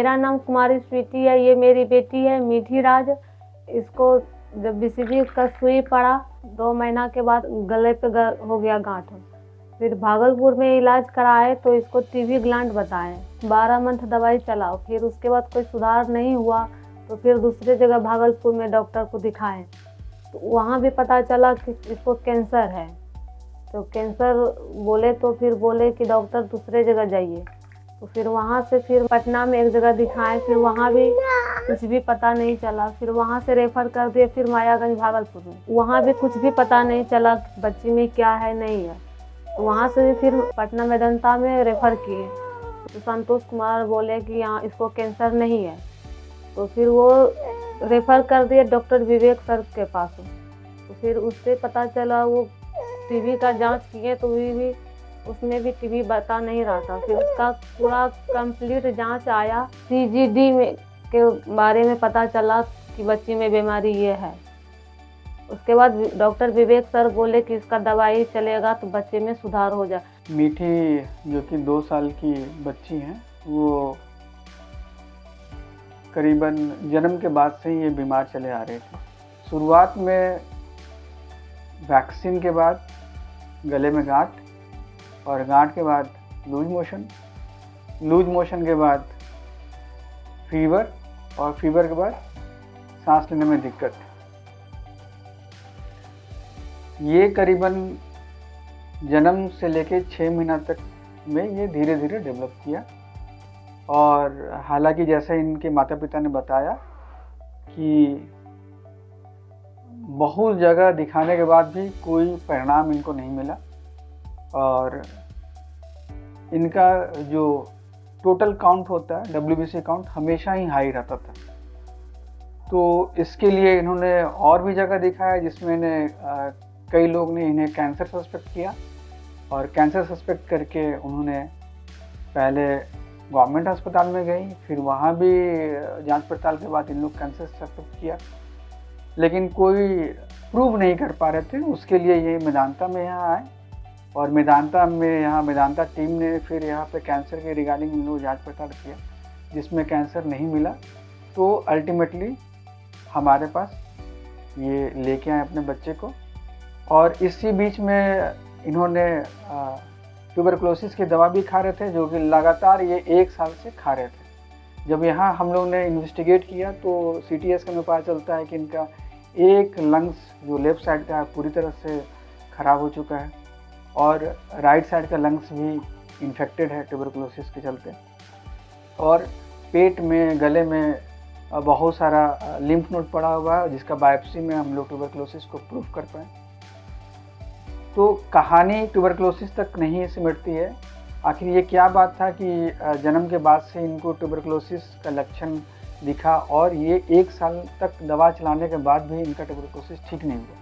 मेरा नाम कुमारी स्वीटी है, ये मेरी बेटी है मीठी राज। इसको जब बीसीजी का सुई पड़ा 2 महीना के बाद गले पे हो गया गांठ। फिर भागलपुर में इलाज कराए तो इसको टीबी ग्लैंड बताए। 12 मंथ दवाई चलाओ, फिर उसके बाद कोई सुधार नहीं हुआ तो फिर दूसरे जगह भागलपुर में डॉक्टर को दिखाए तो वहाँ भी पता चला कि इसको कैंसर है। तो कैंसर बोले तो फिर बोले कि डॉक्टर दूसरे जगह जाइए। तो फिर वहाँ से फिर पटना में एक जगह दिखाए, फिर वहाँ भी कुछ भी पता नहीं चला। फिर वहाँ से रेफर कर दिए फिर मायागंज भागलपुर में, वहाँ भी कुछ भी पता नहीं चला बच्ची में क्या है नहीं है। तो वहाँ से भी फिर पटना मेदांता में रेफर किए तो संतोष कुमार बोले कि यहाँ इसको कैंसर नहीं है। तो फिर वो रेफर कर दिए डॉक्टर विवेक सर के पास। तो फिर उससे पता चला, वो टीबी का जांच किए तो भी उसमें भी टीबी बता नहीं रहा था। फिर उसका पूरा कंप्लीट जांच आया, सीजीडी में के बारे में पता चला कि बच्ची में बीमारी ये है। उसके बाद डॉक्टर विवेक सर बोले कि इसका दवाई चलेगा तो बच्चे में सुधार हो जाए। मीठी जो कि 2 साल की बच्ची हैं, वो करीबन जन्म के बाद से ही ये बीमार चले आ रहे थे। शुरुआत में वैक्सीन के बाद गले में गांठ, और गांठ के बाद लूज मोशन के बाद फीवर, और फीवर के बाद सांस लेने में दिक्कत। ये करीबन जन्म से लेके 6 महीना तक में ये धीरे धीरे डेवलप किया। और हालांकि जैसे इनके माता पिता ने बताया कि बहुत जगह दिखाने के बाद भी कोई परिणाम इनको नहीं मिला, और इनका जो टोटल काउंट होता है WBC काउंट हमेशा ही हाई रहता था। तो इसके लिए इन्होंने और भी जगह दिखाया जिसमें कई लोग ने इन्हें कैंसर सस्पेक्ट किया, और कैंसर सस्पेक्ट करके उन्होंने पहले गवर्नमेंट अस्पताल में गई, फिर वहाँ भी जांच पड़ताल के बाद इन लोग कैंसर सस्पेक्ट किया, लेकिन कोई प्रूव नहीं कर पा रहे थे। उसके लिए ये मेदांता में यहाँ आए, और मेदांता टीम ने फिर यहाँ पे कैंसर के रिगार्डिंग इन लोग जाँच पड़ताल किया, जिसमें कैंसर नहीं मिला। तो अल्टीमेटली हमारे पास ये लेके आए अपने बच्चे को। और इसी बीच में इन्होंने ट्यूबरकुलोसिस की दवा भी खा रहे थे, जो कि लगातार ये 1 साल से खा रहे थे। जब यहाँ हम लोग ने इन्वेस्टिगेट किया तो CT स्कैन में पता चलता है कि इनका एक लंग्स जो लेफ्ट साइड का है पूरी तरह से ख़राब हो चुका है, और राइट साइड का लंग्स भी इन्फेक्टेड है ट्यूबरकुलोसिस के चलते। और पेट में, गले में बहुत सारा लिम्फ नोड पड़ा हुआ है, जिसका बायोप्सी में हम लोग ट्यूबरकुलोसिस को प्रूव कर पाए। तो कहानी ट्यूबरकुलोसिस तक नहीं सिमटती है। आखिर ये क्या बात था कि जन्म के बाद से इनको ट्यूबरकुलोसिस का लक्षण दिखा, और ये 1 साल तक दवा चलाने के बाद भी इनका ट्यूबरकुलोसिस ठीक नहीं हुआ।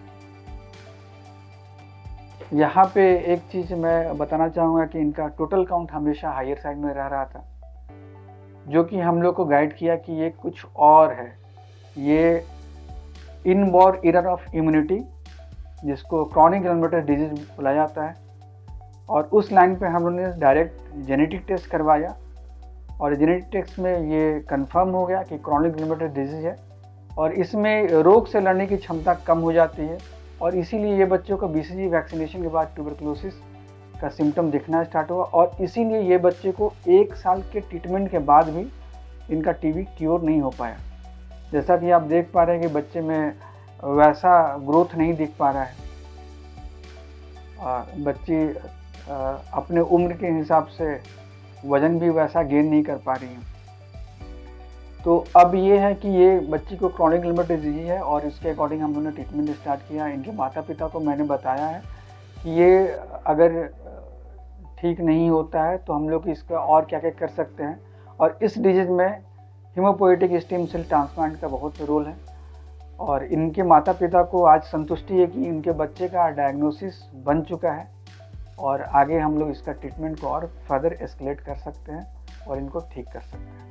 यहाँ पे एक चीज़ मैं बताना चाहूँगा कि इनका टोटल काउंट हमेशा हायर साइड में रह रहा था, जो कि हम लोग को गाइड किया कि ये कुछ और है। ये इनबॉर्न एरर ऑफ इम्यूनिटी, जिसको क्रॉनिक ग्रैनुलोमेटस डिजीज बुलाया जाता है, और उस लाइन पे हम लोगों ने डायरेक्ट जेनेटिक टेस्ट करवाया, और जेनेटिक टेस्ट में ये कंफर्म हो गया कि क्रॉनिक ग्रैनुलोमेटस डिजीज है, और इसमें रोग से लड़ने की क्षमता कम हो जाती है। और इसीलिए ये बच्चों को BCG वैक्सीनेशन के बाद ट्यूबरकुलोसिस का सिम्टम दिखना स्टार्ट हुआ, और इसीलिए ये बच्चे को 1 साल के ट्रीटमेंट के बाद भी इनका TB क्योर नहीं हो पाया। जैसा कि आप देख पा रहे हैं कि बच्चे में वैसा ग्रोथ नहीं दिख पा रहा है, बच्ची अपने उम्र के हिसाब से वज़न भी वैसा गेन नहीं कर पा रही है। तो अब ये है कि ये बच्ची को क्रॉनिक ग्रैनुलोमेटस डिजीज है, और इसके अकॉर्डिंग हम लोगों ने ट्रीटमेंट स्टार्ट किया। इनके माता पिता को मैंने बताया है कि ये अगर ठीक नहीं होता है तो हम लोग इसका और क्या क्या कर सकते हैं, और इस डिजीज में हीमोपोएटिक स्टेम सेल ट्रांसप्लांट का बहुत रोल है। और इनके माता पिता को आज संतुष्टि है कि इनके बच्चे का डायग्नोसिस बन चुका है, और आगे हम लोग इसका ट्रीटमेंट को और फर्दर एस्केलेट कर सकते हैं और इनको ठीक कर सकते हैं।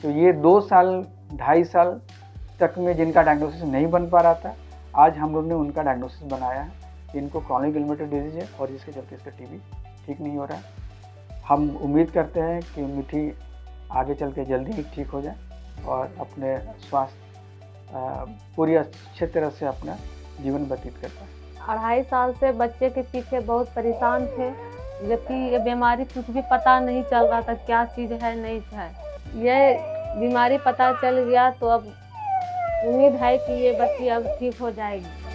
तो ये 2 साल 2.5 साल तक में जिनका डायग्नोसिस नहीं बन पा रहा था, आज हम लोग ने उनका डायग्नोसिस बनाया है कि इनको क्रॉनिक ग्रैनुलोमेटस डिजीज है, और जिसके चलते इसका TB ठीक नहीं हो रहा है। हम उम्मीद करते हैं कि मीठी आगे चल के जल्दी ही ठीक हो जाए और अपने स्वास्थ्य पूरी अच्छे तरह से अपना जीवन व्यतीत कर पाए। 2.5 साल से बच्चे के पीछे बहुत परेशान थे, जबकि ये बीमारी कुछ भी पता नहीं चल रहा था क्या चीज़ है नहीं है। ये बीमारी पता चल गया तो अब उम्मीद है कि ये बच्ची अब ठीक हो जाएगी।